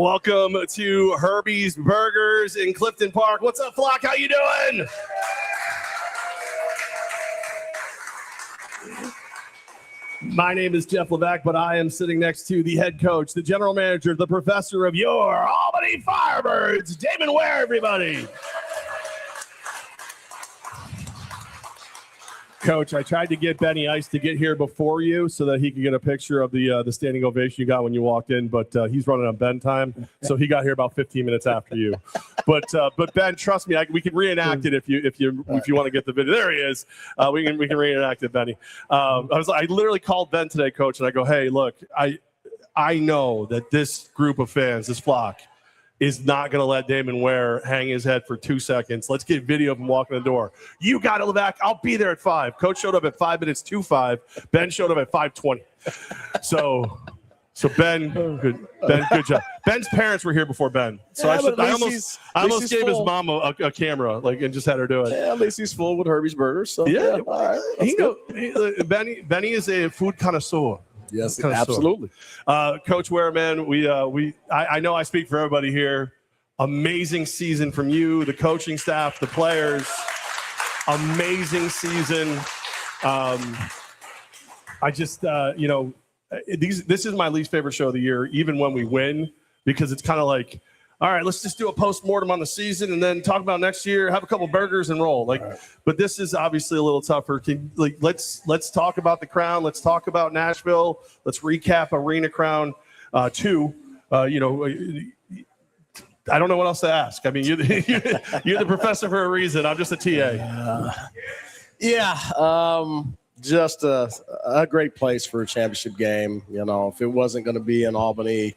Welcome to Herbie's Burgers in Clifton Park. What's up, Flock? How you doing? My name is Jeff Levack, but I am sitting next to the head coach, the general manager, the professor of your Albany Firebirds, Damon Ware, everybody. Coach, I tried to get Benny Ice to get here before you so that he could get a picture of the standing ovation you got when you walked in, but he's running on Ben time, so he got here about 15 minutes after you. But Ben, trust me, we can reenact it if you want to get the video. There he is. We can reenact it, Benny. I literally called Ben today, Coach, and I go, hey, look, I know that this group of fans, this flock, is not going to let Damon Ware hang his head for 2 seconds. Let's get video of him walking the door. You got it, Levack. I'll be there at 5. Coach showed up at 5 minutes to 5. Ben showed up at 5:20. So Ben, good job. Ben's parents were here before Ben. So yeah, I almost gave his mom a camera, and just had her do it. Yeah, at least he's full with Herbie's Burgers. So yeah. All right, Benny is a food connoisseur. Yes, absolutely. Coach Ware, man, I know I speak for everybody here. Amazing season from you, the coaching staff, the players. Amazing season. This is my least favorite show of the year, even when we win, because it's kind of like, all right, let's just do a post-mortem on the season and then talk about next year, have a couple burgers and roll. Right. But this is obviously a little tougher. Let's talk about the Crown. Let's talk about Nashville. Let's recap Arena Crown 2. I don't know what else to ask. I mean, you're the professor for a reason. I'm just a TA. Just a great place for a championship game. If it wasn't going to be in Albany,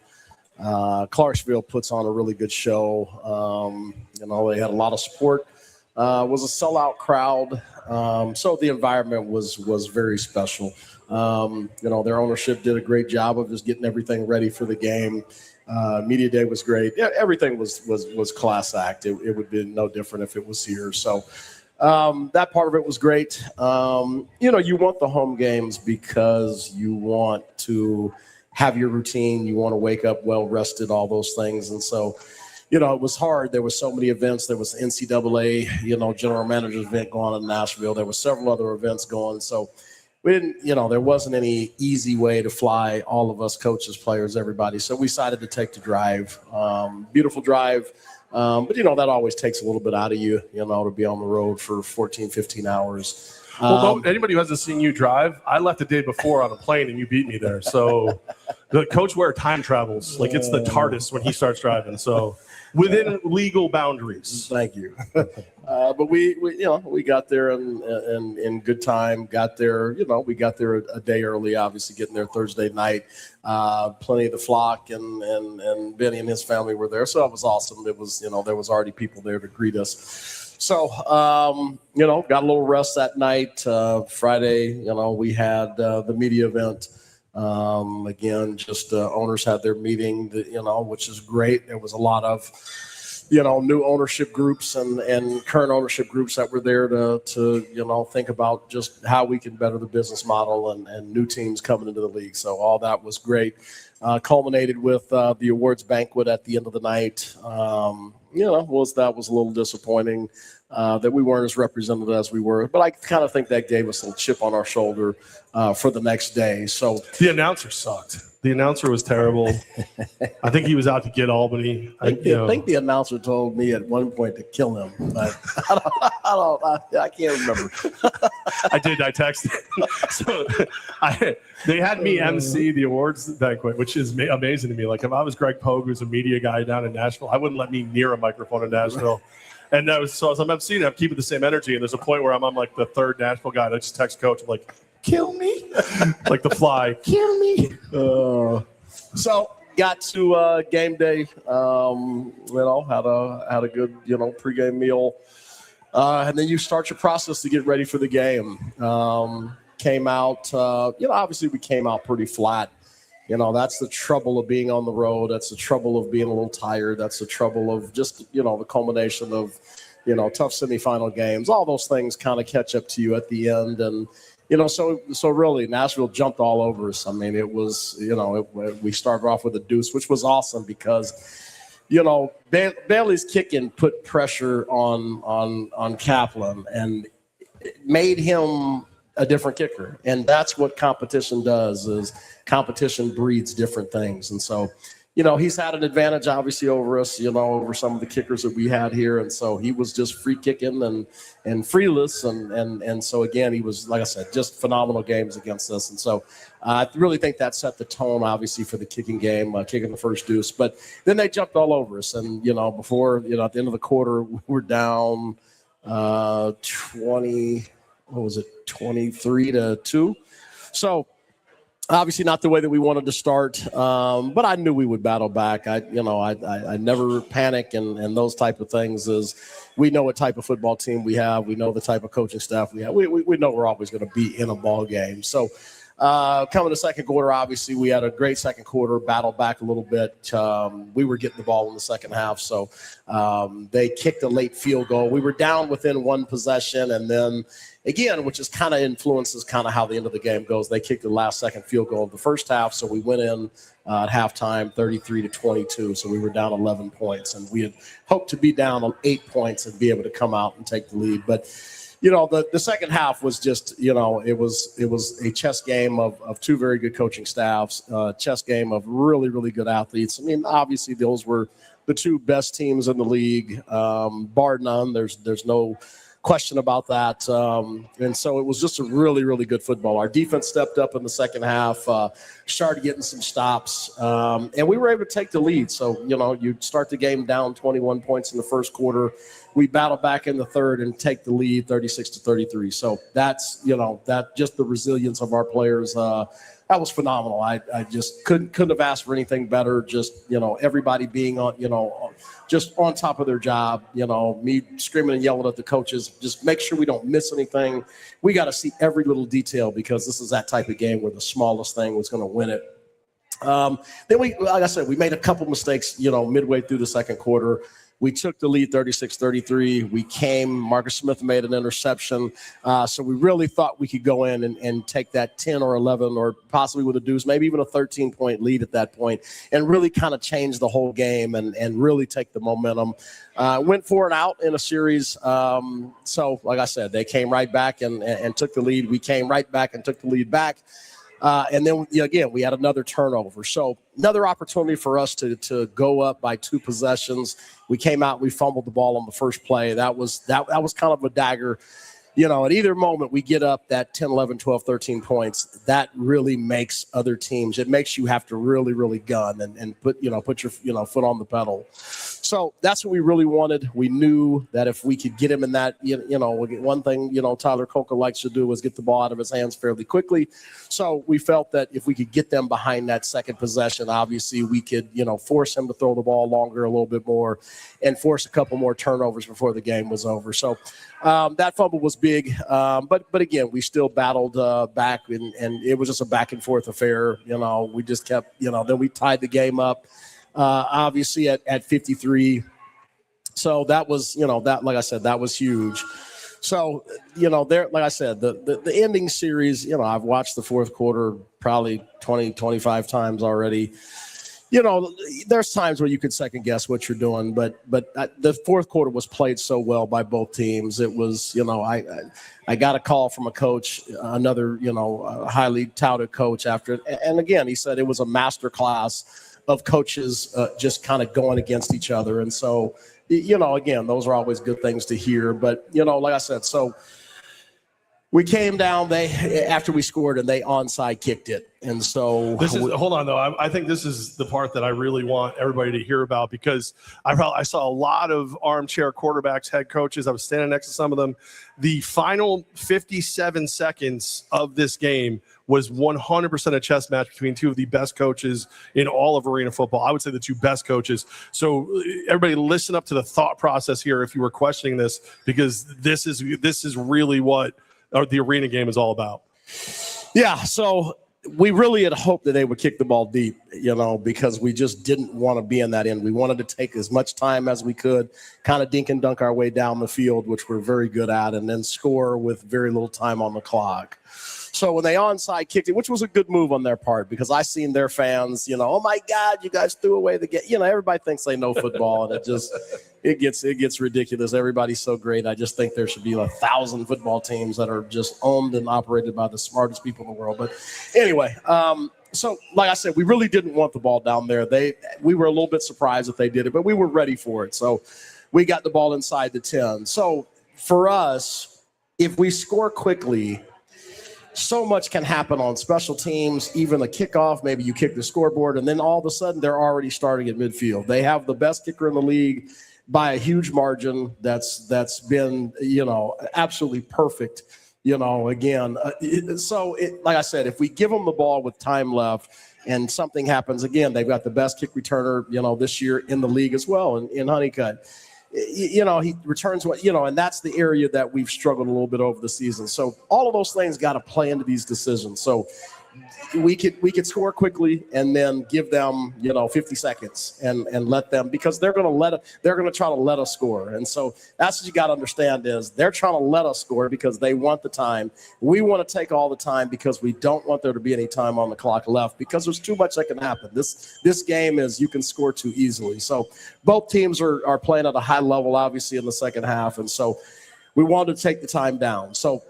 Clarksville puts on a really good show. They had a lot of support. Was a sellout crowd. So the environment was very special. Their ownership did a great job of just getting everything ready for the game. Media day was great. Yeah, everything was class act. It would be no different if it was here. So that part of it was great. You want the home games because you want to have your routine. You want to wake up well rested, all those things. And so, it was hard. There were so many events. There was NCAA, general manager's event going on in Nashville. There were several other events going. So we didn't, there wasn't any easy way to fly all of us, coaches, players, everybody. So we decided to take the drive. Beautiful drive. But, that always takes a little bit out of you, to be on the road for 14, 15 hours. Well, anybody who hasn't seen you drive, I left the day before on a plane and you beat me there. So the Coach Ware time travels. Like it's the TARDIS when he starts driving. So within legal boundaries. Thank you. But we got there in good time. Got there, we got there a day early, obviously getting there Thursday night. Plenty of the flock and Benny and his family were there. So that was awesome. It was, there was already people there to greet us. So, got a little rest that night. Friday, we had the media event. Again, just owners had their meeting, which is great. There was a lot of, new ownership groups and current ownership groups that were there to think about just how we can better the business model and new teams coming into the league. So all that was great. Culminated with the awards banquet at the end of the night. That was a little disappointing that we weren't as represented as we were. But I kind of think that gave us a little chip on our shoulder for the next day. So the announcer sucked. The announcer was terrible. I think he was out to get Albany. I think the announcer told me at one point to kill him, but I can't remember. I did. I texted. So they had me MC the awards banquet, which is amazing to me. Like if I was Greg Pogue, who's a media guy down in Nashville, I wouldn't let me near a microphone in Nashville. And so as I'm emceeing, I'm keeping the same energy. And there's a point where I'm like the third Nashville guy. And I just text Coach, I'm like, kill me. Like the fly. Kill me. So got to game day, had a good, pregame meal. And then you start your process to get ready for the game. Came out, obviously we came out pretty flat. That's the trouble of being on the road. That's the trouble of being a little tired. That's the trouble of just, the culmination of, tough semifinal games. All those things kind of catch up to you at the end. And, So really, Nashville jumped all over us. I mean, it was, we started off with a deuce, which was awesome because, Bailey's kicking put pressure on Kaplan and it made him a different kicker. And that's what competition does, is competition breeds different things. And so, he's had an advantage, obviously, over us, over some of the kickers that we had here. And so he was just free kicking and freeless. And so, again, he was, like I said, just phenomenal games against us. And so I really think that set the tone, obviously, for the kicking game, kicking the first deuce. But then they jumped all over us. And, before, at the end of the quarter, we were down 23-2. So, obviously not the way that we wanted to start, but I knew we would battle back. I never panic and those type of things. Is we know what type of football team we have. We know the type of coaching staff we have. We know we're always going to be in a ball game. So coming to second quarter, obviously we had a great second quarter, battled back a little bit. We were getting the ball in the second half. So they kicked a late field goal. We were down within one possession, and then again, which is kind of influences kind of how the end of the game goes. They kicked the last second field goal of the first half, so we went in at halftime 33-22. So we were down 11 points, and we had hoped to be down 8 points and be able to come out and take the lead. But the second half was just it was a chess game of two very good coaching staffs, chess game of really, really good athletes. I mean, obviously those were the two best teams in the league, bar none. There's no question about that. And so it was just a really, really good football. Our defense stepped up in the second half, started getting some stops, and we were able to take the lead. So, you start the game down 21 points in the first quarter. We battle back in the third and take the lead 36-33. So that's, that just the resilience of our players. That was phenomenal. I just couldn't have asked for anything better. Just, everybody being on, just on top of their job, me screaming and yelling at the coaches, just make sure we don't miss anything. We got to see every little detail because this is that type of game where the smallest thing was going to win it. Then like I said, we made a couple mistakes, midway through the second quarter. We took the lead 36-33. Marcus Smith made an interception. So we really thought we could go in and take that 10 or 11 or possibly with a deuce, maybe even a 13-point lead at that point, and really kind of change the whole game and really take the momentum. Went 4 and out in a series. So like I said, they came right back and took the lead. We came right back and took the lead back. And then, again, we had another turnover. So another opportunity for us to go up by 2 possessions. We came out, we fumbled the ball on the first play. That was kind of a dagger. At either moment we get up that 10, 11, 12, 13 points, that really makes other teams. It makes you have to really, really gun and put your foot on the pedal. So that's what we really wanted. We knew that if we could get him in that, one thing, Tyler Coker likes to do is get the ball out of his hands fairly quickly. So we felt that if we could get them behind that second possession, obviously we could, force him to throw the ball longer a little bit more and force a couple more turnovers before the game was over. So that fumble was big. But again, we still battled back and it was just a back and forth affair. We just kept, then we tied the game up. Obviously at 53. So that was, that, like I said, that was huge. So, there, like I said, the ending series, I've watched the fourth quarter probably 20, 25 times already. There's times where you could second guess what you're doing, but the fourth quarter was played so well by both teams. It was, I got a call from a coach, another, highly touted coach after it. And again, he said it was a master class of coaches just kind of going against each other. And so, again, those are always good things to hear. But, like I said, so we came down after we scored and they onside kicked it. And so hold on, though. I think this is the part that I really want everybody to hear about because I saw a lot of armchair quarterbacks, head coaches. I was standing next to some of them. The final 57 seconds of this game was 100% a chess match between two of the best coaches in all of arena football. I would say the two best coaches. So everybody listen up to the thought process here if you were questioning this, because this is really what the arena game is all about. Yeah. So we really had hoped that they would kick the ball deep, because we just didn't want to be in that end. We wanted to take as much time as we could, kind of dink and dunk our way down the field, which we're very good at, and then score with very little time on the clock. So when they onside kicked it, which was a good move on their part, because I seen their fans, oh my God, you guys threw away the game. Everybody thinks they know football, and it gets ridiculous. Everybody's so great. I just think there should be 1,000 football teams that are just owned and operated by the smartest people in the world. But anyway, so like I said, we really didn't want the ball down there. We were a little bit surprised that they did it, but we were ready for it. So we got the ball inside the 10. So for us, if we score quickly, so much can happen on special teams, even a kickoff. Maybe you kick the scoreboard, and then all of a sudden they're already starting at midfield. They have the best kicker in the league by a huge margin. That's been, absolutely perfect, again. Like I said, if we give them the ball with time left and something happens, again, they've got the best kick returner, this year in the league as well in Honeycutt. He returns and that's the area that we've struggled a little bit over the season. So all of those things got to play into these decisions. So we could score quickly and then give them 50 seconds and let them, because they're going to try to let us score. And so that's what you got to understand is they're trying to let us score because they want the time. We want to take all the time because we don't want there to be any time on the clock left, because there's too much that can happen. This game is you can score too easily. So both teams are playing at a high level, obviously, in the second half. And so we wanted to take the time down. So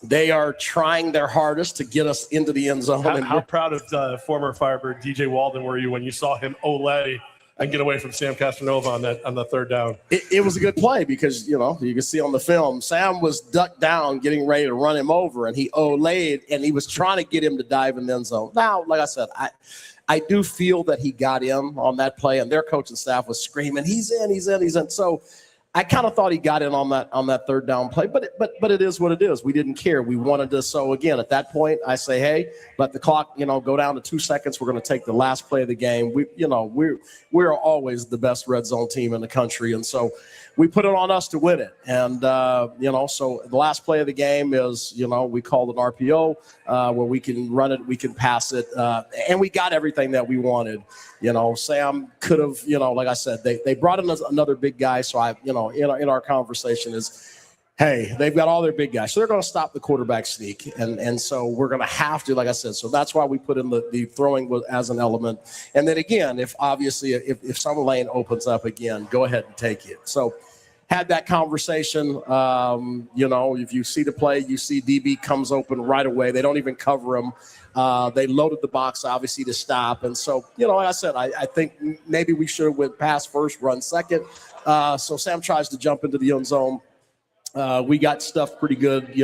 they are trying their hardest to get us into the end zone. How proud of former Firebird DJ Walden were you when you saw him ole and get away from Sam Castronova on the third down? It was a good play because, you can see on the film, Sam was ducked down getting ready to run him over, and he olayed, and he was trying to get him to dive in the end zone. Now, like I said, I do feel that he got in on that play, and their coaching staff was screaming, he's in. So I kind of thought he got in on that third down play, but it is what it is. We didn't care. We wanted to. So again, at that point, I say, hey, let the clock, go down to 2 seconds. We're going to take the last play of the game. We're always the best red zone team in the country, and so we put it on us to win it. And so the last play of the game is, we called an RPO where we can run it, we can pass it, and we got everything that we wanted. Sam could have, like I said, they brought in another big guy. So in our conversation is, hey, they've got all their big guys. So they're going to stop the quarterback sneak. And so we're going to have to, like I said, so that's why we put in the throwing as an element. And then again, if some lane opens up again, go ahead and take it. So had that conversation. If you see the play, you see DB comes open right away. They don't even cover him. They loaded the box, obviously, to stop. And so, like I said, I think maybe we should have went pass first, run second. So Sam tries to jump into the end zone. We got stuffed pretty good,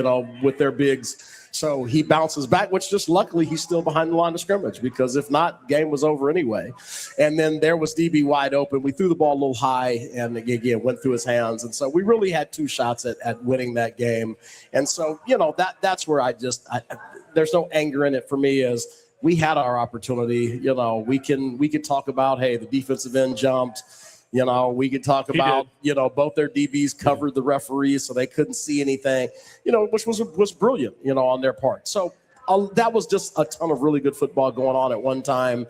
with their bigs. So he bounces back, which just luckily he's still behind the line of scrimmage, because if not, game was over anyway. And then there was DB wide open. We threw the ball a little high and again went through his hands. And so we really had 2 shots at winning that game. And so, that's where there's no anger in it for me, as we had our opportunity. We can talk about, hey, the defensive end jumped. We could talk about, both their DBs covered the referees so they couldn't see anything, which was brilliant, on their part. So that was just a ton of really good football going on at one time.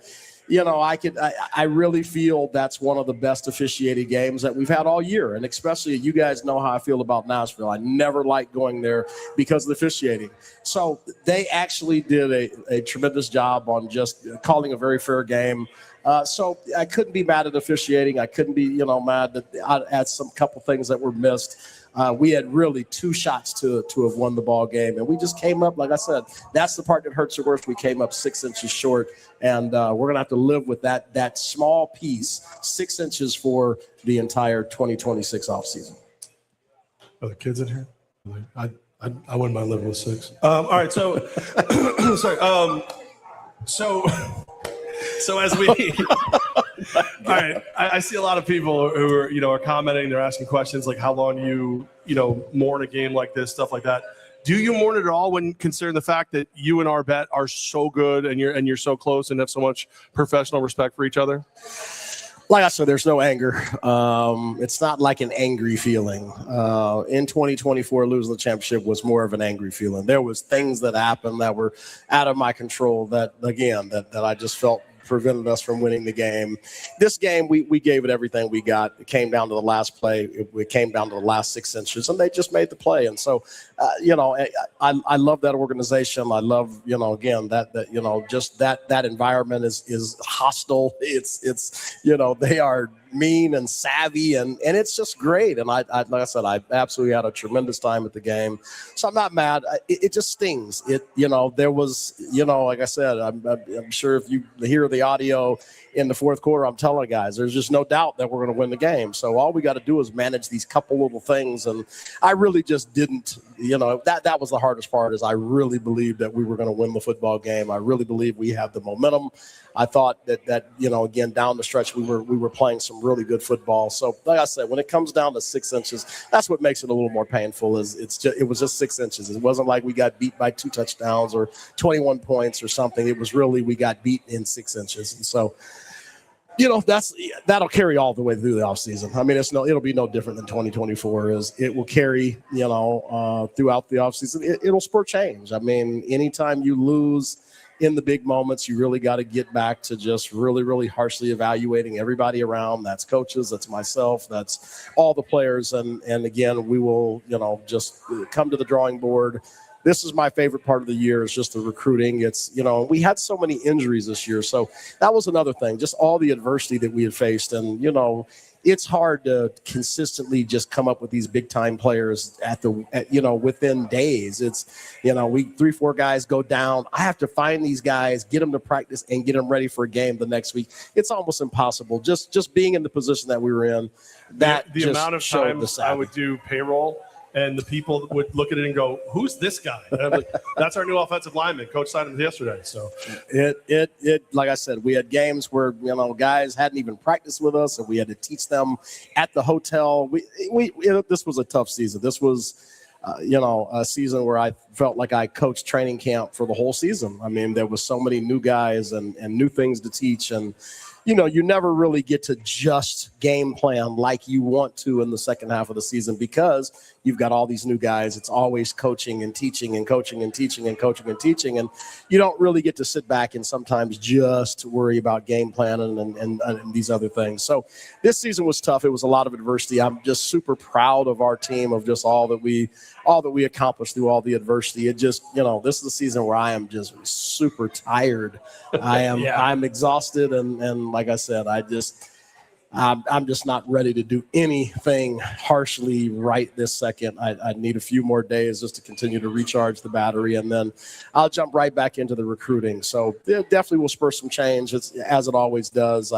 I really feel that's one of the best officiated games that we've had all year. And especially, you guys know how I feel about Nashville. I never like going there because of the officiating. So they actually did a tremendous job on just calling a very fair game. So I couldn't be mad at officiating. I couldn't be, mad at some couple things that were missed. We had really 2 shots to have won the ball game, and we just came up. Like I said, that's the part that hurts the worst. We came up 6 inches short, and we're gonna have to live with that small piece, 6 inches for the entire 2026 offseason. Are the kids in here? I wouldn't mind living with 6. All right, so sorry. So as we, all right, I see a lot of people who are, are commenting. They're asking questions like, how long do you mourn a game like this, stuff like that. Do you mourn it at all when considering the fact that you and our bet are so good and you're so close and have so much professional respect for each other? Like I said, there's no anger. It's not like an angry feeling. In 2024, losing the championship was more of an angry feeling. There was things that happened that were out of my control that I just felt prevented us from winning the game. This game, we gave it everything we got. It came down to the last play. It came down to the last 6 inches, and they just made the play. And so, I love that organization. I love, again, just that environment is hostile. It's they are mean and savvy, and it's just great. And I like I said, I absolutely had a tremendous time at the game. So I'm not mad. It just stings. There was, like I said, I'm sure if you hear the audio in the fourth quarter, I'm telling guys, there's just no doubt that we're going to win the game. So all we got to do is manage these couple little things. And I really just didn't, that was the hardest part, is I really believed that we were going to win the football game. I really believe we have the momentum. I thought that again, down the stretch, we were playing some really good football. So like I said, when it comes down to 6 inches, that's what makes it a little more painful. It was just 6 inches. It wasn't like we got beat by 2 touchdowns or 21 points or something. It was really, we got beat in 6 inches. And so, that'll carry all the way through the offseason. I mean, it'll be no different than 2024 is. It will carry, throughout the offseason. It'll spur change. I mean, anytime you lose in the big moments, you really got to get back to just really, really harshly evaluating everybody around. That's coaches, that's myself, that's all the players. And again, we will, just come to the drawing board. This is my favorite part of the year, is just the recruiting. It's, we had so many injuries this year. So that was another thing, just all the adversity that we had faced. And, it's hard to consistently just come up with these big time players within days. It's, 3-4 guys go down. I have to find these guys, get them to practice, and get them ready for a game the next week. It's almost impossible. Just being in the position that we were in. That the amount of times I would do payroll, and the people would look at it and go, "Who's this guy?" And I'm like, "That's our new offensive lineman. Coach signed him yesterday." So it like I said, we had games where guys hadn't even practiced with us, and we had to teach them at the hotel. This was a tough season. This was a season where I felt like I coached training camp for the whole season. I mean, there was so many new guys and new things to teach, and you never really get to just game plan like you want to in the second half of the season, because you've got all these new guys. It's always coaching and teaching and coaching and teaching and coaching and teaching. And you don't really get to sit back and sometimes just worry about game planning and these other things. So this season was tough. It was a lot of adversity. I'm just super proud of our team, of just all that we accomplished through all the adversity. It just, this is a season where I am just super tired. I'm exhausted. And like I said, I'm just not ready to do anything harshly right this second. I need a few more days just to continue to recharge the battery, and then I'll jump right back into the recruiting. So it definitely will spur some change, as it always does.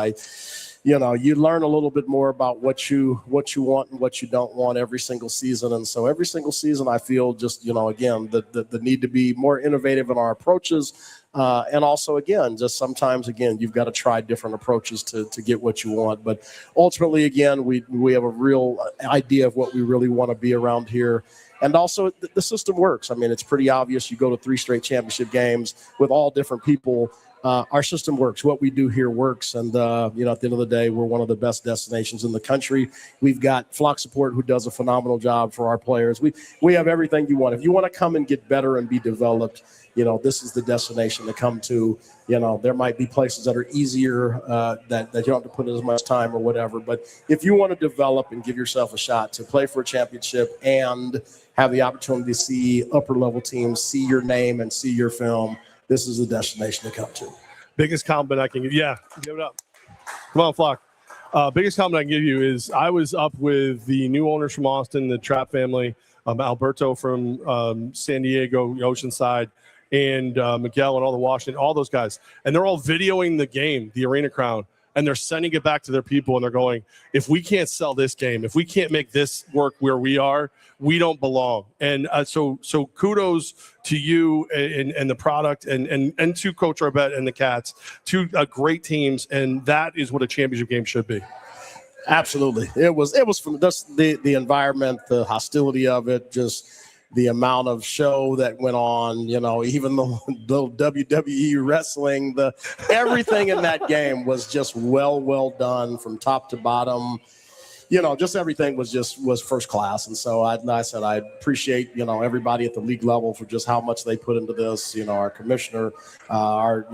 You learn a little bit more about what you want and what you don't want every single season. And so every single season I feel just, again, the need to be more innovative in our approaches. And also, again, just sometimes, you've got to try different approaches to get what you want. But ultimately, again, we have a real idea of what we really want to be around here. And also, the system works. I mean, it's pretty obvious. You go to 3 straight championship games with all different people. Our system works. What we do here works. And, at the end of the day, we're one of the best destinations in the country. We've got Flock Support, who does a phenomenal job for our players. We have everything you want. If you want to come and get better and be developed, this is the destination to come to. There might be places that are easier that you don't have to put in as much time or whatever. But if you want to develop and give yourself a shot to play for a championship and have the opportunity to see upper-level teams, see your name and see your film, this is the destination to come to. Biggest compliment I can give. Yeah, give it up. Come on, Flock. Biggest compliment I can give you is I was up with the new owners from Austin, the Trapp family, Alberto from San Diego, Oceanside, and Miguel and all the Washington, all those guys. And they're all videoing the game, the Arena Crown, and they're sending it back to their people, and they're going, if we can't sell this game, if we can't make this work where we are, we don't belong. And so kudos to you and the product and to Coach Arbette and the Cats, two great teams, and that is what a championship game should be. Absolutely. It was from just the environment, the hostility of it, just the amount of show that went on, even the WWE wrestling, everything in that game was just well done from top to bottom. Just everything was first class. And so I said, I appreciate, everybody at the league level for just how much they put into this, our commissioner, our,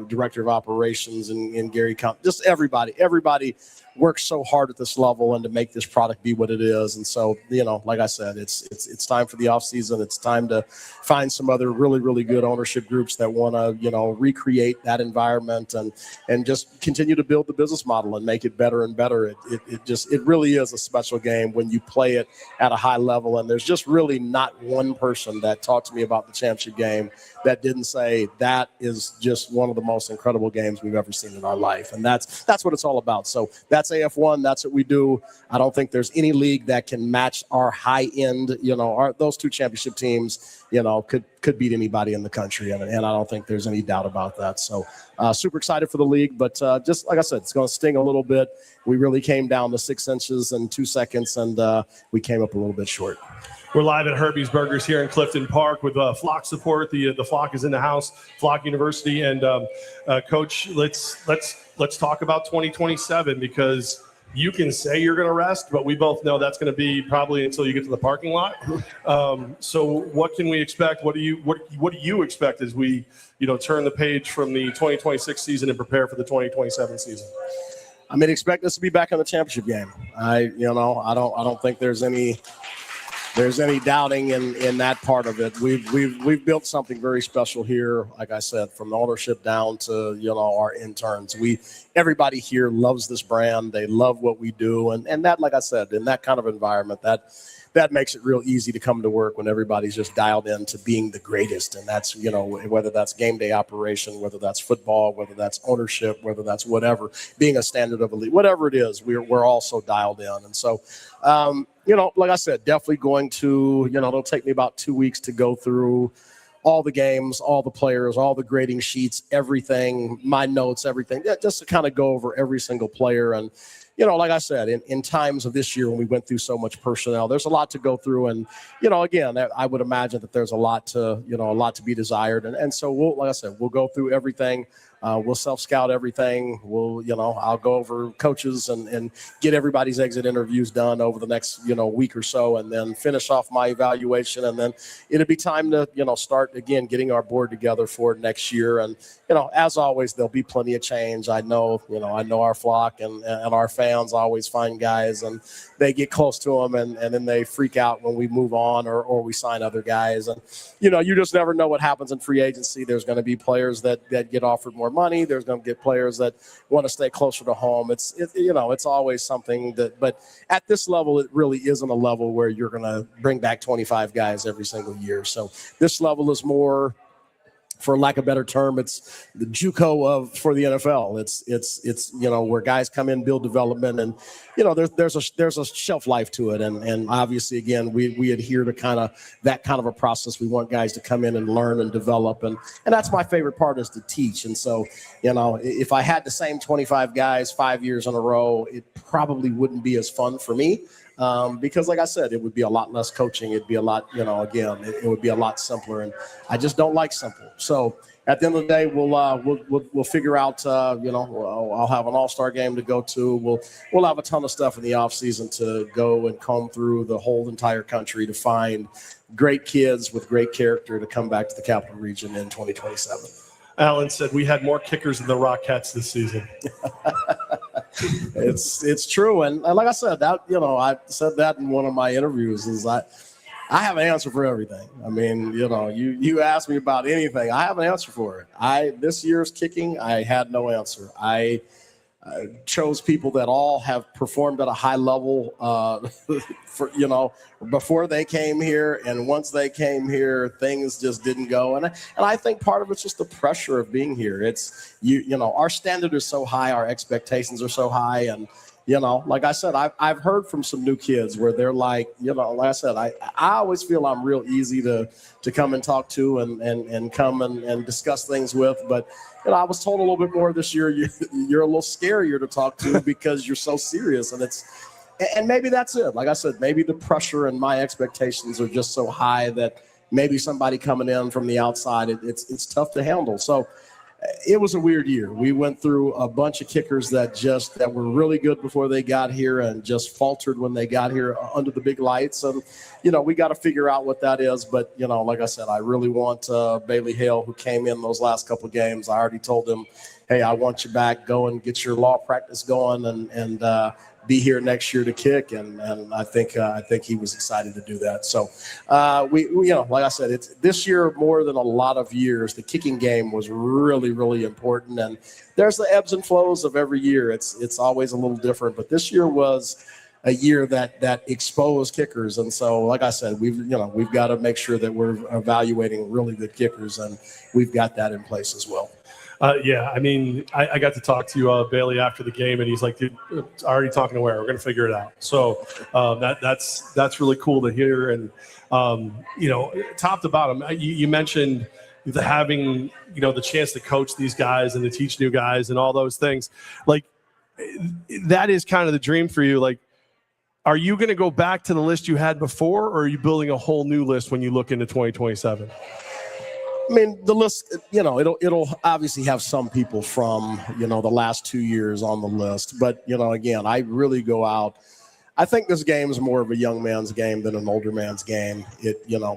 director of operations and Gary, just everybody works so hard at this level and to make this product be what it is. And so, like I said, it's time for the off season. It's time to find some other really, really good ownership groups that want to, recreate that environment and just continue to build the business model and make it better and better. It really is a special game when you play it at a high level. And there's just really not one person that talked to me about the championship game that didn't say that is just one of the most incredible games we've ever seen in our life. And that's what it's all about. So that's AF1. That's what we do. I don't think there's any league that can match our high end, those two championship teams, could beat anybody in the country. And I don't think there's any doubt about that. So super excited for the league, but just like I said, it's going to sting a little bit. We really came down to 6 inches and 2 seconds, and we came up a little bit short. We're live at Herbie's Burgers here in Clifton Park with Flock support. The Flock is in the house, Flock University, and Coach, let's talk about 2027 because you can say you're going to rest, but we both know that's going to be probably until you get to the parking lot. So what can we expect? What do you expect as we turn the page from the 2026 season and prepare for the 2027 season? I mean, expect us to be back in the championship game. I don't think there's any doubting in that part of it. We've built something very special here. Like I said, from the ownership down to our interns, everybody here loves this brand. They love what we do, and that, like I said, in that kind of environment, that makes it real easy to come to work when everybody's just dialed in to being the greatest. And that's, whether that's game day operation, whether that's football, whether that's ownership, whether that's whatever, being a standard of elite, whatever it is, we're also dialed in. And so, like I said, definitely going to, it'll take me about 2 weeks to go through all the games, all the players, all the grading sheets, everything, my notes, everything, just to kind of go over every single player. And, like I said, in times of this year when we went through so much personnel, there's a lot to go through. And, again, I would imagine that there's a lot to be desired. And so, like I said, we'll go through everything. We'll self-scout everything. I'll go over coaches and get everybody's exit interviews done over the next, week or so, and then finish off my evaluation. And then it'll be time to, start again, getting our board together for next year. And, as always, there'll be plenty of change. I know our flock and our fans always find guys and they get close to them and then they freak out when we move on or we sign other guys. And, you just never know what happens in free agency. There's going to be players that get offered more money. There's going to get players that want to stay closer to home. It's always something but at this level, it really isn't a level where you're going to bring back 25 guys every single year. So this level is more, for lack of a better term, it's the JUCO for the NFL. It's where guys come in, build development, and there's a shelf life to it. And obviously, again, we adhere to that kind of a process. We want guys to come in and learn and develop, and that's my favorite part, is to teach. And so, if I had the same 25 guys 5 years in a row, it probably wouldn't be as fun for me. Because like I said, it would be a lot less coaching. It'd be a lot, it would be a lot simpler, and I just don't like simple. So at the end of the day, we'll figure out, I'll have an all-star game to go to. We'll have a ton of stuff in the off season to go and comb through the whole entire country to find great kids with great character to come back to the Capital Region in 2027. Alan said we had more kickers than the Rockettes this season. It's true, and like I said, that I said that in one of my interviews, is I have an answer for everything. I mean, you ask me about anything, I have an answer for it. This year's kicking, I had no answer. I chose people that all have performed at a high level before they came here, and once they came here, things just didn't go. And I think part of it's just the pressure of being here. It's our standard is so high, our expectations are so high, and like I said, I've heard from some new kids where they're like, like I said, I always feel I'm real easy to come and talk to and come and discuss things with. But, I was told a little bit more this year, you're a little scarier to talk to because you're so serious. And And maybe that's it. Like I said, maybe the pressure and my expectations are just so high that maybe somebody coming in from the outside, it's tough to handle. So it was a weird year. We went through a bunch of kickers that were really good before they got here and just faltered when they got here under the big lights. And, we got to figure out what that is. But, like I said, I really want Bailey Hale, who came in those last couple of games. I already told him, hey, I want you back. Go and get your law practice going and be here next year to kick, and I think he was excited to do that. So we like I said, it's this year more than a lot of years. The kicking game was really, really important, and there's the ebbs and flows of every year. It's always a little different, but this year was a year that exposed kickers, and so like I said, we've got to make sure that we're evaluating really good kickers, and we've got that in place as well. Yeah, I mean, I got to talk to Bailey after the game, and he's like, dude, already talking to Ware. We're going to figure it out. So that's really cool to hear. And, top to bottom, you mentioned having, the chance to coach these guys and to teach new guys and all those things. Like, that is kind of the dream for you. Like, are you going to go back to the list you had before, or are you building a whole new list when you look into 2027? I mean, the list, it'll obviously have some people from, the last 2 years on the list. But, again, I really go out. I think this game is more of a young man's game than an older man's game.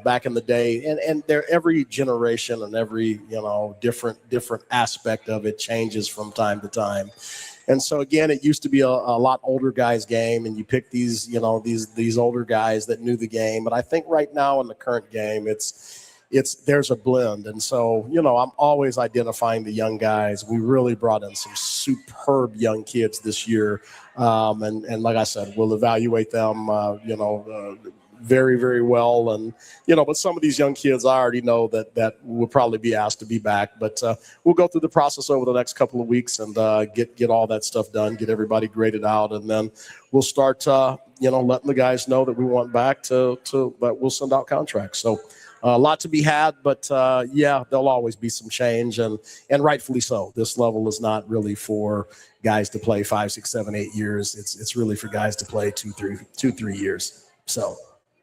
Back in the day, and every generation and every, different aspect of it changes from time to time. And so, again, it used to be a lot older guys' game, and you pick these, these older guys that knew the game. But I think right now in the current game, there's a blend. And so, I'm always identifying the young guys. We really brought in some superb young kids this year. And like I said, we'll evaluate them, very, very well. And, but some of these young kids, I already know that will probably be asked to be back. But we'll go through the process over the next couple of weeks and get all that stuff done, get everybody graded out. And then we'll start, letting the guys know that we want back but we'll send out contracts. So, a lot to be had, but there'll always be some change, and rightfully so. This level is not really for guys to play 5, 6, 7, 8 years. It's really for guys to play 2, 3 years. So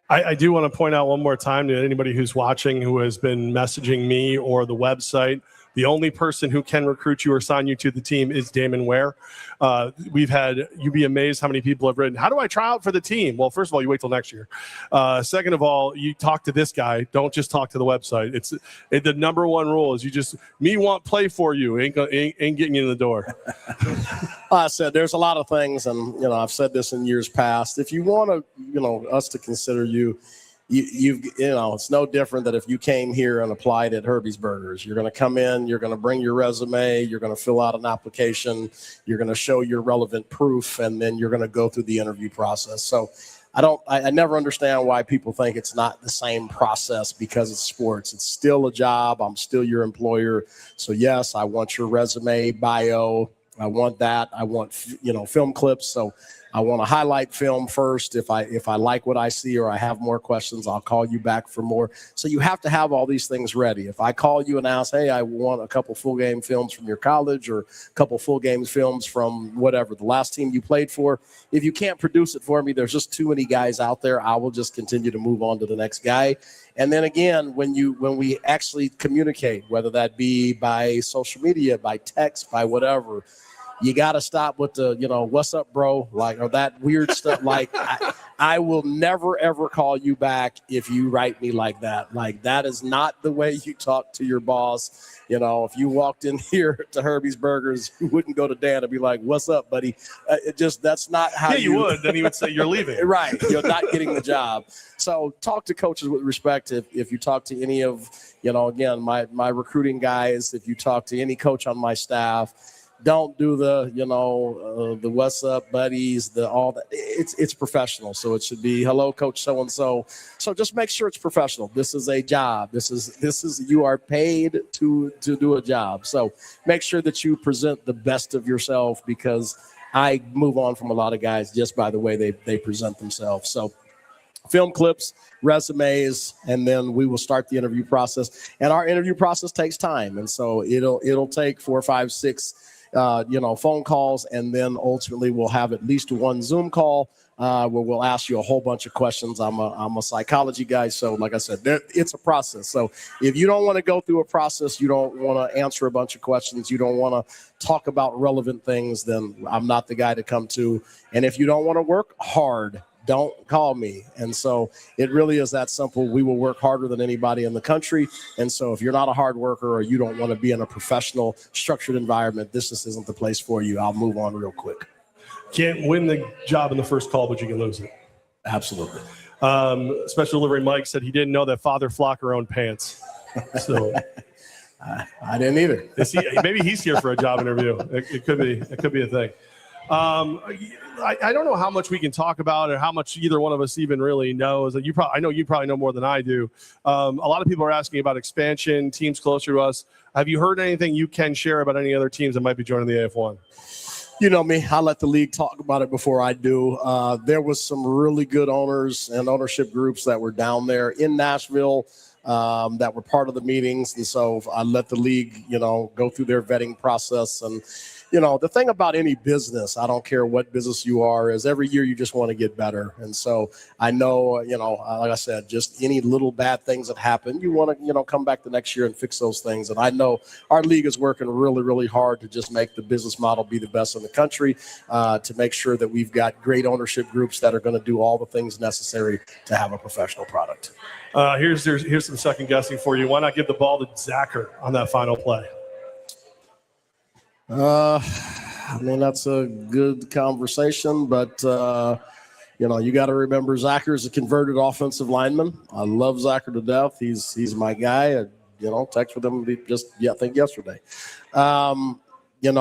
I do want to point out one more time to anybody who's watching who has been messaging me or the website. The only person who can recruit you or sign you to the team is Damon Ware. You'd be amazed how many people have written, how do I try out for the team? Well, first of all, you wait till next year. Second of all, you talk to this guy. Don't just talk to the website. The number one rule is me want play for you. Ain't getting you in the door. I said, there's a lot of things, and, I've said this in years past. If you want to, us to consider you, it's no different than if you came here and applied at Herbie's Burgers. You're going to come in, you're going to bring your resume, you're going to fill out an application, you're going to show your relevant proof, and then you're going to go through the interview process. So I never understand why people think it's not the same process because it's sports. It's still a job. I'm still your employer. So yes, I want your resume, bio. I want that. I want, film clips. So I want to highlight film first. If I like what I see or I have more questions, I'll call you back for more. So you have to have all these things ready. If I call you and ask, hey, I want a couple full game films from your college or a couple full game films from whatever, the last team you played for, if you can't produce it for me, there's just too many guys out there. I will just continue to move on to the next guy. And then again, when we actually communicate, whether that be by social media, by text, by whatever, you got to stop with the, what's up, bro? Like, or that weird stuff. Like, I will never, ever call you back if you write me like that. Like, that is not the way you talk to your boss. If you walked in here to Herbie's Burgers, you wouldn't go to Dan and be like, what's up, buddy? That's not how you would. Then he would say, you're leaving. Right. You're not getting the job. So talk to coaches with respect. If you talk to any of, again, my recruiting guys, if you talk to any coach on my staff, don't do the what's up buddies, all that. It's professional. So it should be, hello, coach so-and-so. So just make sure it's professional. This is a job. This is you are paid to do a job. So make sure that you present the best of yourself, because I move on from a lot of guys just by the way they present themselves. So film clips, resumes, and then we will start the interview process. And our interview process takes time. And so it'll take 4, 5, 6 phone calls, and then ultimately we'll have at least one Zoom call where we'll ask you a whole bunch of questions. I'm a psychology guy, so like I said, it's a process. So if you don't want to go through a process, you don't want to answer a bunch of questions, you don't want to talk about relevant things, then I'm not the guy to come to. And if you don't want to work hard, don't call me. And so it really is that simple. We will work harder than anybody in the country. And so if you're not a hard worker or you don't want to be in a professional, structured environment, this just isn't the place for you. I'll move on real quick. Can't win the job in the first call, but you can lose it. Absolutely. Special Delivery Mike said he didn't know that Father Flocker owned pants. So I didn't either. Maybe he's here for a job interview. It could be a thing. I don't know how much we can talk about or how much either one of us even really knows. I know you probably know more than I do. A lot of people are asking about expansion, teams closer to us. Have you heard anything you can share about any other teams that might be joining the AF1? You know me, I let the league talk about it before I do. There was some really good owners and ownership groups that were down there in Nashville that were part of the meetings. And so I let the league, go through their vetting process. And, the thing about any business, I don't care what business you are, is every year you just want to get better. And so I know, like I said, just any little bad things that happen, you want to, come back the next year and fix those things. And I know our league is working really, really hard to just make the business model be the best in the country, to make sure that we've got great ownership groups that are going to do all the things necessary to have a professional product. Here's some second guessing for you. Why not give the ball to Zacher on that final play? That's a good conversation, but, you got to remember Zacher is a converted offensive lineman. I love Zacher to death. He's my guy. I, text with him I think yesterday.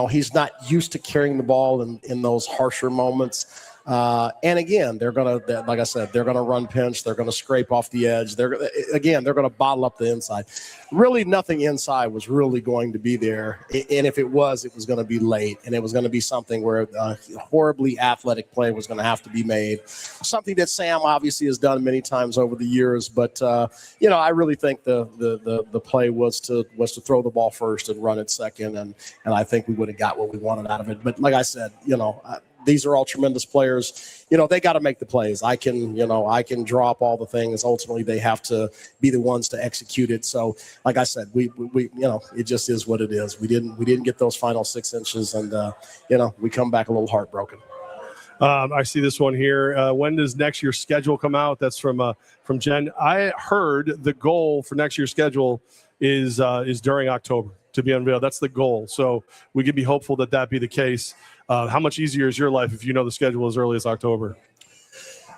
He's not used to carrying the ball in those harsher moments. And again, they're going to, like I said, they're going to run pinch. They're going to scrape off the edge. They're going to bottle up the inside. Really nothing inside was really going to be there. And if it was going to be late, and it was going to be something where a horribly athletic play was going to have to be made. Something that Sam obviously has done many times over the years. But, I really think the play was to throw the ball first and run it second. And I think we would have got what we wanted out of it. But like I said, these are all tremendous players. They got to make the plays. I can draw up all the things. Ultimately, they have to be the ones to execute it. So, like I said, we it just is what it is. We didn't get those final 6 inches, and we come back a little heartbroken. I see this one here. When does next year's schedule come out? That's from Jen. I heard the goal for next year's schedule is during October to be unveiled. That's the goal. So we could be hopeful that be the case. How much easier is your life if you know the schedule as early as October?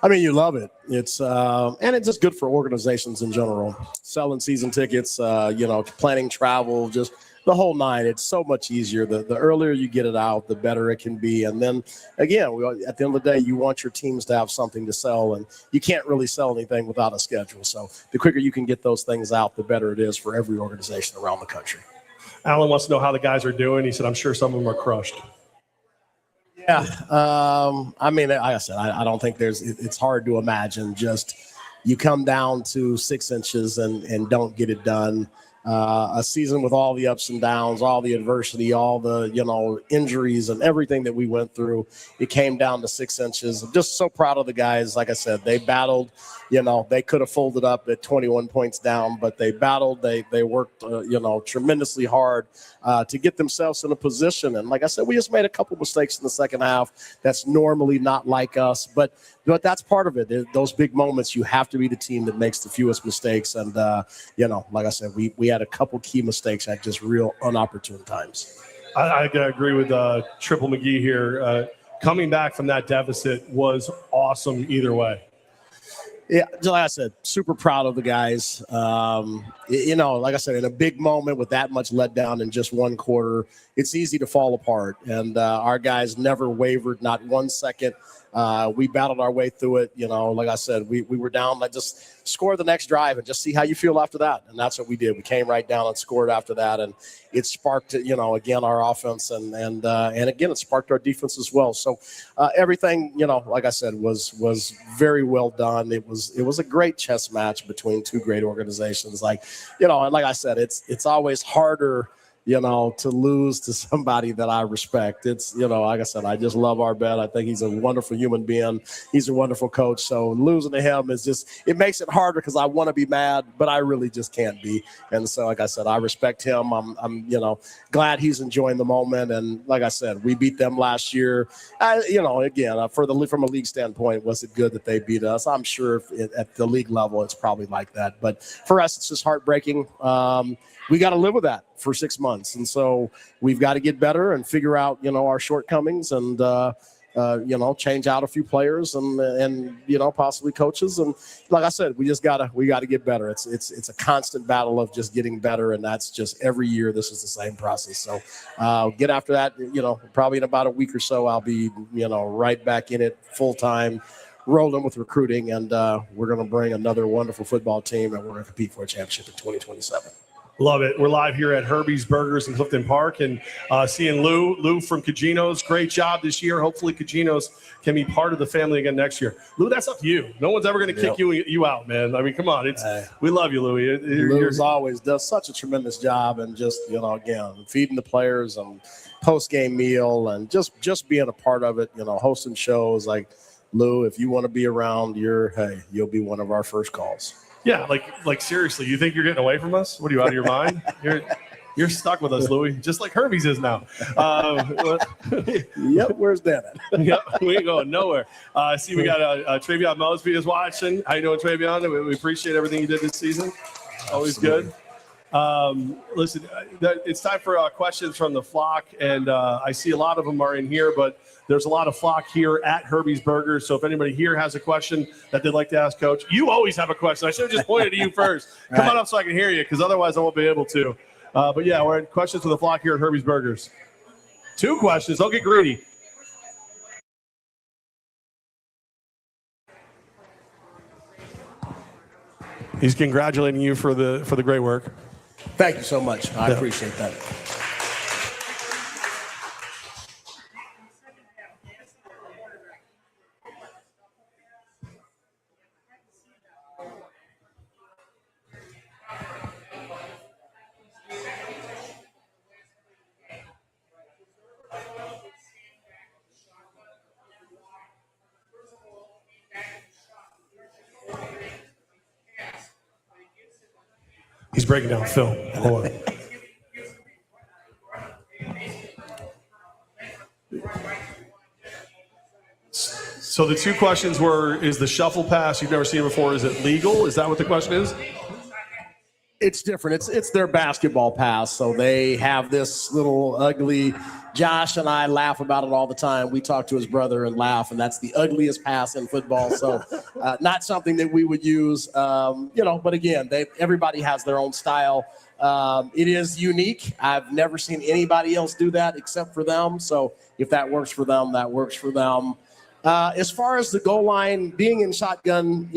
I mean, you love it. It's and it's just good for organizations in general. Selling season tickets, planning travel, just the whole nine. It's so much easier. The earlier you get it out, the better it can be. And then, again, at the end of the day, you want your teams to have something to sell, and you can't really sell anything without a schedule. So the quicker you can get those things out, the better it is for every organization around the country. Alan wants to know how the guys are doing. He said, I'm sure some of them are crushed. Yeah. Like I said, I don't think it's hard to imagine just you come down to 6 inches and don't get it done. A season with all the ups and downs, all the adversity, all the, injuries and everything that we went through. It came down to 6 inches. I'm just so proud of the guys. Like I said, they battled. They could have folded up at 21 points down, but they battled. They worked, tremendously hard to get themselves in a position. And like I said, we just made a couple mistakes in the second half. That's normally not like us, but that's part of it. Those big moments, you have to be the team that makes the fewest mistakes. And, like I said, we had a couple key mistakes at just real unopportune times. I agree with Triple McGee here. Coming back from that deficit was awesome either way. Yeah, like I said, super proud of the guys. Like I said, in a big moment with that much letdown in just one quarter, it's easy to fall apart. And our guys never wavered, not 1 second. We battled our way through it. Like I said, we were down, like just score the next drive and just see how you feel after that. And that's what we did. We came right down and scored after that. And it sparked, again, our offense and again, it sparked our defense as well. So everything, like I said, was very well done. It was a great chess match between two great organizations. And like I said, it's always harder to lose to somebody that I respect. It's, like I said, I just love our bet. I think he's a wonderful human being. He's a wonderful coach. So losing to him is just, it makes it harder because I want to be mad, but I really just can't be. And so, like I said, I respect him. I'm glad he's enjoying the moment. And like I said, we beat them last year. Again, from a league standpoint, was it good that they beat us? I'm sure at the league level, it's probably like that. But for us, it's just heartbreaking. We got to live with that for 6 months. And so we've got to get better and figure out, our shortcomings and, change out a few players and possibly coaches. And like I said, we got to get better. It's a constant battle of just getting better. And that's just every year, this is the same process. So get after that, probably in about a week or so, I'll be, right back in it full time, rolling with recruiting. And we're going to bring another wonderful football team and we're going to compete for a championship in 2027. Love it. We're live here at Herbie's Burgers in Clifton Park and seeing Lou from Cagino's. Great job this year. Hopefully Cagino's can be part of the family again next year. Lou, that's up to you. No one's ever going to kick you out, man. I mean, come on. We love you, Louie. Lou's always does such a tremendous job and just, again, feeding the players and post-game meal and just being a part of it, hosting shows. Like, Lou, if you want to be around, you'll be one of our first calls. Yeah, like seriously, you think you're getting away from us? What are you, out of your mind? You're stuck with us, Louie, just like Herbie's is now. Yep, where's that at? Yep, we ain't going nowhere. See, we got Travion Mosby is watching. How you doing, Travion? We appreciate everything you did this season. Always good. Listen, it's time for questions from the flock, and I see a lot of them are in here, but there's a lot of flock here at Herbie's Burgers. So if anybody here has a question that they'd like to ask Coach, you always have a question. I should have just pointed to you first. Come on up so I can hear you, because otherwise I won't be able to. But yeah, we're at questions from the flock here at Herbie's Burgers. 2 questions. Don't get greedy. He's congratulating you for the great work. Thank you so much. I appreciate that. He's breaking down film. Hold on. So the 2 questions were, is the shuffle pass you've never seen it before, is it legal? Is that what the question is? It's different. It's their basketball pass. So they have this little ugly, Josh and I laugh about it all the time. We talk to his brother and laugh, and that's the ugliest pass in football. So not something that we would use, but again, everybody has their own style. It is unique. I've never seen anybody else do that except for them. So if that works for them, that works for them. As far as the goal line, being in shotgun,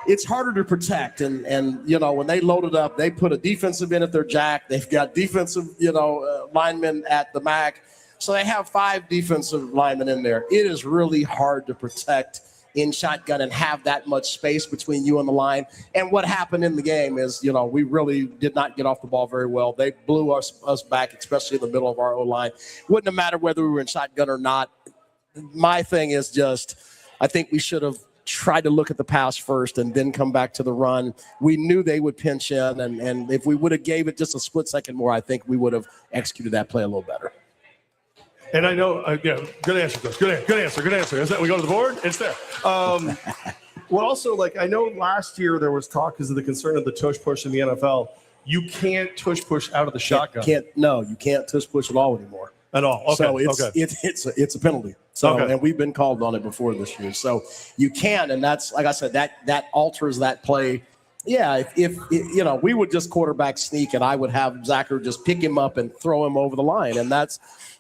it's harder to protect. And when they load it up, they put a defensive in at their jack. They've got defensive, linemen at the MAC. So they have 5 defensive linemen in there. It is really hard to protect in shotgun and have that much space between you and the line. And what happened in the game is, we really did not get off the ball very well. They blew us back, especially in the middle of our O-line. Wouldn't have mattered whether we were in shotgun or not. My thing is just, I think we should have tried to look at the pass first and then come back to the run. We knew they would pinch in, and if we would have gave it just a split second more, I think we would have executed that play a little better. And I know, good answer, Coach. Good answer. Is that we go to the board? It's there. Well, also, I know last year there was talk because of the concern of the tush push in the NFL. You can't tush push out of the shotgun. You can't tush push at all anymore. At all. Okay. So it's a penalty. So and we've been called on it before this year. So you can, and that's, like I said, that alters that play. Yeah, if we would just quarterback sneak, and I would have Zachary just pick him up and throw him over the line,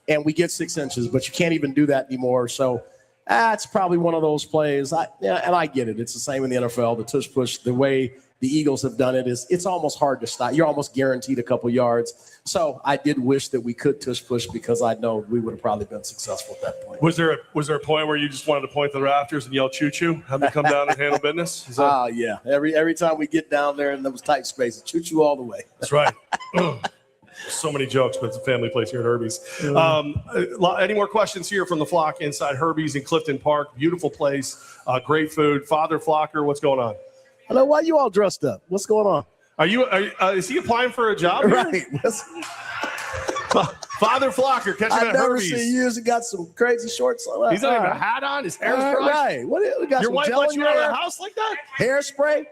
and we get 6 inches, but you can't even do that anymore. So that's probably one of those plays. And I get it. It's the same in the NFL. The tush push, the way the Eagles have done it, it's almost hard to stop. You're almost guaranteed a couple yards. So I did wish that we could tush push because I know we would have probably been successful at that point. Was there a point where you just wanted to point to the rafters and yell choo choo? Have them come down and handle business? Yeah. Every time we get down there in those tight spaces, choo choo all the way. That's right. So many jokes, but it's a family place here at Herbie's. Any more questions here from the flock inside Herbie's in Clifton Park? Beautiful place, great food. Father Flocker, what's going on? Hello, why are you all dressed up? What's going on? Is he applying for a job here? Right. Father Flocker, catch him I've at never Herbie's. seen you. He got some crazy shorts on. He's not even a hat on. His hair's dry. Right. What? We got Your some wife gel let in you your out of hair? the house like that? Hairspray?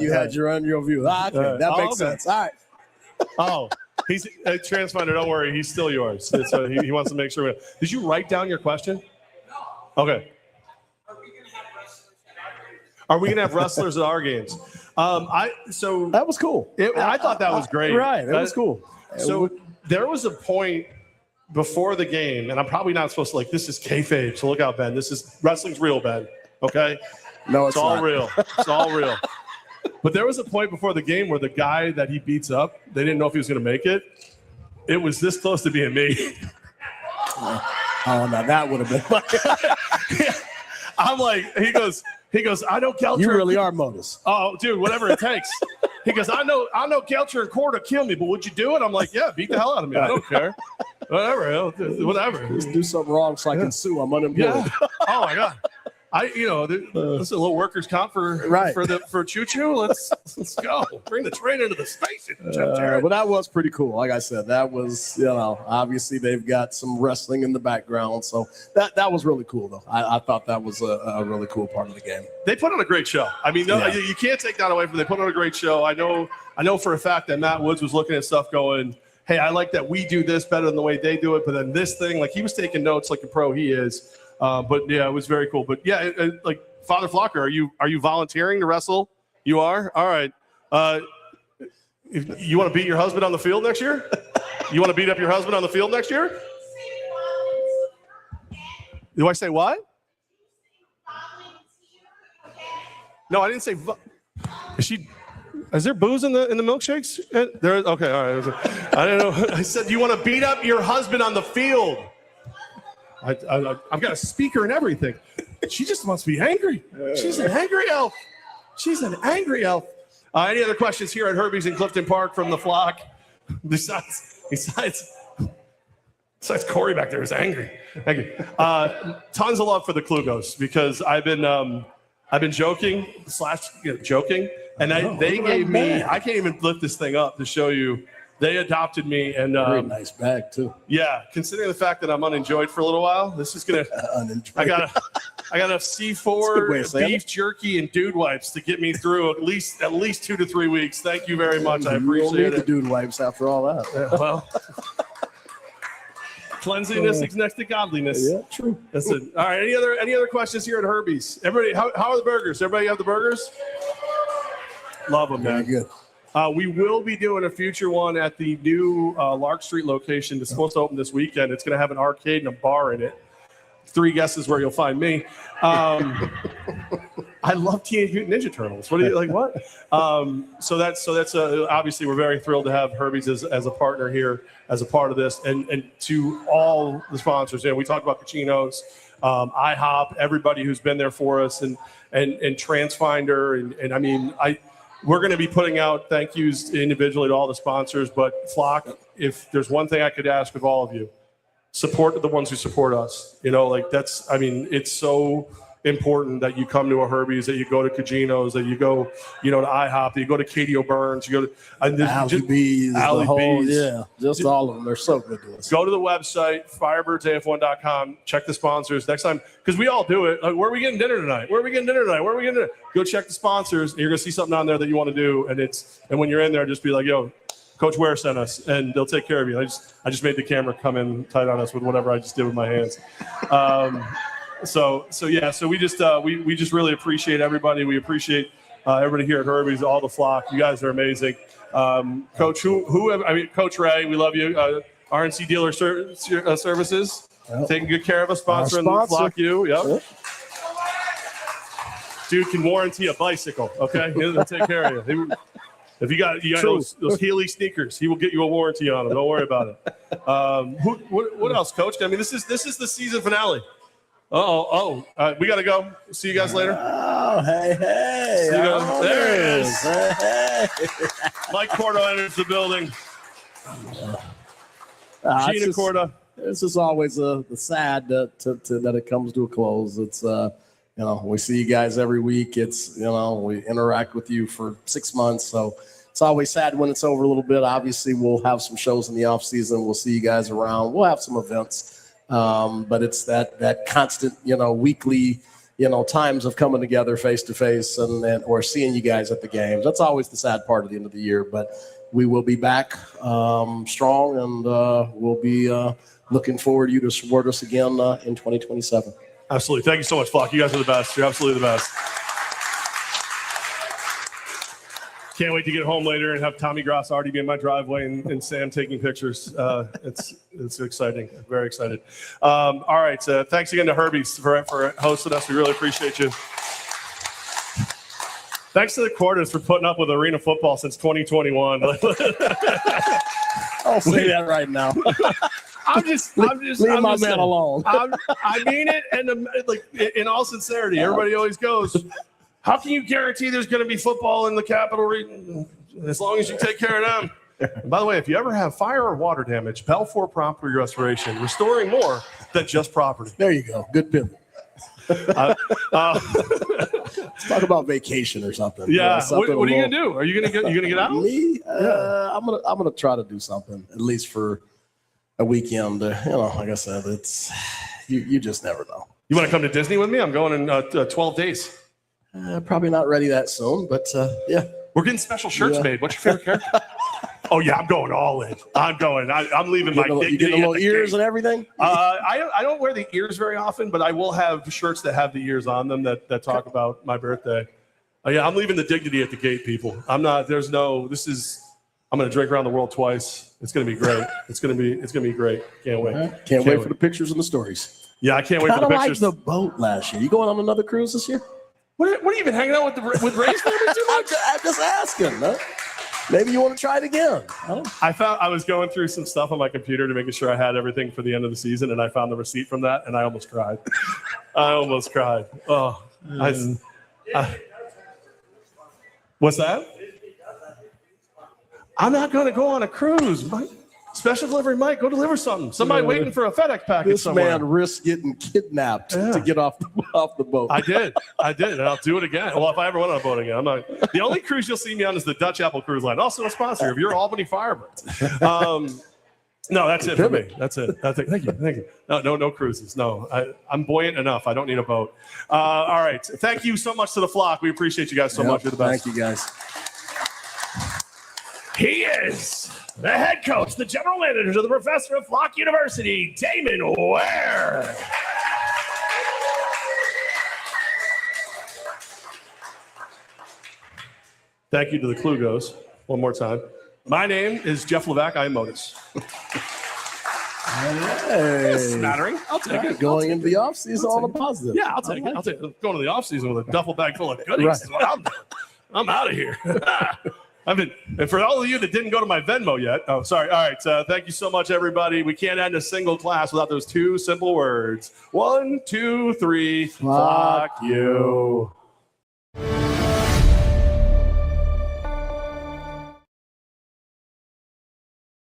You had your own view. Okay, that makes sense. All right. Oh, he's Transfinder. Don't worry, he's still yours. He wants to make sure. Did you write down your question? No. Okay. Are we gonna have wrestlers at our games? That was cool. I thought that was great. Right, that was cool. So there was a point before the game, and I'm probably not supposed to this is kayfabe. So look out, Ben. This is wrestling's real, Ben. Okay. No, it's all real. It's all real. But there was a point before the game where the guy that he beats up, they didn't know if he was going to make it. It was this close to being me. Oh, no, that would have been. I'm like, he goes, I know Kelcher. You really are MOATOS. Oh, dude, whatever it takes. He goes, I know Kelcher and Core to kill me, but would you do it? I'm like, yeah, beat the hell out of me. I don't care. Whatever. Just do something wrong so I can sue. I'm unemployed. Yeah. Oh my God. This is a little workers' comp for Choo Choo. Let's go. Bring the train into the station. But that was pretty cool. Like I said, that was obviously they've got some wrestling in the background, so that was really cool though. I thought that was a really cool part of the game. They put on a great show. I mean, you can't take that away from them. They put on a great show. I know for a fact that Matt Woods was looking at stuff going, hey, I like that we do this better than the way they do it, but then this thing, he was taking notes like a pro he is. But yeah, it was very cool. But yeah, Father Flocker, are you volunteering to wrestle? You are? All right. You want to beat your husband on the field next year? You want to beat up your husband on the field next year? Do I say what? No, I didn't say. Is there booze in the milkshakes? There is. Okay, all right. I don't know. I said, you want to beat up your husband on the field? I've got a speaker and everything. She just must be angry. She's an angry elf. Any other questions here at Herbie's in Clifton Park from the flock? Besides Corey back there is angry. Tons of love for the Klugos because I've been joking, and they gave me. I can't even lift this thing up to show you. They adopted me, and very nice bag too. Yeah, considering the fact that I'm unenjoyed for a little while, this is gonna. I got a C4 beef jerky and dude wipes to get me through at least 2 to 3 weeks. Thank you very much. I appreciate it. You don't need the dude wipes after all that. Yeah, well, cleanliness is next to godliness. Yeah, true. That's it. All right. Any other questions here at Herbie's? Everybody, how are the burgers? Everybody have the burgers? Love them, man. Very good. We will be doing a future one at the new Lark Street location. It's supposed to open this weekend. It's going to have an arcade and a bar in it. 3 guesses where you'll find me. I love Teenage Mutant Ninja Turtles. What do you like? What? So that's obviously we're very thrilled to have Herbie's as a partner here, as a part of this, and to all the sponsors. We talked about Cacinos, IHOP, everybody who's been there for us, and Transfinder, and I mean we're going to be putting out thank yous individually to all the sponsors, but Flock, if there's one thing I could ask of all of you, support the ones who support us. It's so important that you come to a Herbie's, that you go to Cacinos, that you go, to IHOP, that you go to Katie O'Byrne's, you go to Alley B's, just all of them. They're so good to us. Go to the website, firebirdsaf1.com, check the sponsors next time, because we all do it. Where are we getting dinner tonight? Go check the sponsors, and you're going to see something on there that you want to do, and when you're in there, just be like, yo, Coach Ware sent us, and they'll take care of you. I just made the camera come in tight on us with whatever I just did with my hands. So we just really appreciate everybody. We appreciate everybody here at Herbie's, all the flock. You guys are amazing. Coach, Coach Ray, we love you. RNC Dealer Services, taking good care of us, sponsoring the flock. Yep. Dude can warranty a bicycle. Okay, he'll take care of you. If you got those Healy sneakers, he will get you a warranty on them. Don't worry about it. What else, Coach? I mean, this is the season finale. We got to go. See you guys later. Oh, hey. There it is. Hey. Mike Cordo enters the building. Gina Corda. This is always the sad that it comes to a close. It's we see you guys every week. It's we interact with you for 6 months, so it's always sad when it's over a little bit. Obviously, we'll have some shows in the off season. We'll see you guys around. We'll have some events, but it's that constant weekly times of coming together face to face and or seeing you guys at the games. That's always the sad part of the end of the year, but we will be back strong, and we'll be looking forward to you to support us again in 2027. Absolutely. Thank you so much, Flock. You guys are the best. You're absolutely the best. Can't wait to get home later and have Tommy Gross already be in my driveway and Sam taking pictures. It's exciting. Very excited. All right. Thanks again to Herbie for hosting us. We really appreciate you. Thanks to the Cordas for putting up with arena football since 2021. I'll say that right now. I'm just leave my man alone. I mean it, and in all sincerity, everybody always goes, "How can you guarantee there's going to be football in the capital region as long as you take care of them?" And by the way, if you ever have fire or water damage, Balfour Property Restoration, restoring more than just property. There you go. Good pivot. Let's talk about vacation or something. Yeah. What are you gonna do? Are you gonna get out? Me? I'm gonna try to do something at least for a weekend. Like I said, it's you just never know. You want to come to Disney with me? I'm going in 12 days. Probably not ready that soon, but yeah. We're getting special shirts made. What's your favorite character? Oh yeah, I'm going all in. I'm leaving my dignity. You get the little ears and everything. I don't wear the ears very often, but I will have shirts that have the ears on them that talk about my birthday. Yeah, I'm leaving the dignity at the gate, people. I'm not. There's no. This is. I'm going to drink around the world twice. It's going to be great. It's going to be great. Can't wait. Right. Can't wait for the pictures and the stories. Yeah, I can't wait for the pictures. Like the boat last year. You going on another cruise this year? What are you even hanging out with Ray's family too much? I'm just asking. Huh? Maybe you want to try it again. I was going through some stuff on my computer to make sure I had everything for the end of the season, and I found the receipt from that, and I almost cried. Oh, what's that? I'm not going to go on a cruise, Mike. Special delivery, Mike. Go deliver something. Somebody waiting for a FedEx package somewhere. This man risked getting kidnapped to get off the boat. I did, and I'll do it again. Well, if I ever went on a boat again, I'm not. The only cruise you'll see me on is the Dutch Apple Cruise Line, also a sponsor of your Albany Firebirds. No, that's it for me. That's it. Thank you. No cruises. No, I'm buoyant enough. I don't need a boat. All right. Thank you so much to the flock. We appreciate you guys so much. You're the best. Thank you, guys. He is the head coach, the general manager, the professor of Flock University, Damon Ware. Thank you to the Klugos one more time. My name is Jeff Levack. I am MOATOS. Hey. Smattering. I'll take it. Going into the offseason on a positive. Yeah, I'll take it. Going to the offseason with a duffel bag full of goodies. Right. I'm out of here. And for all of you that didn't go to my Venmo yet, oh, sorry. All right. Thank you so much, everybody. We can't end a single class without those two simple words. 1, 2, 3. Flock you.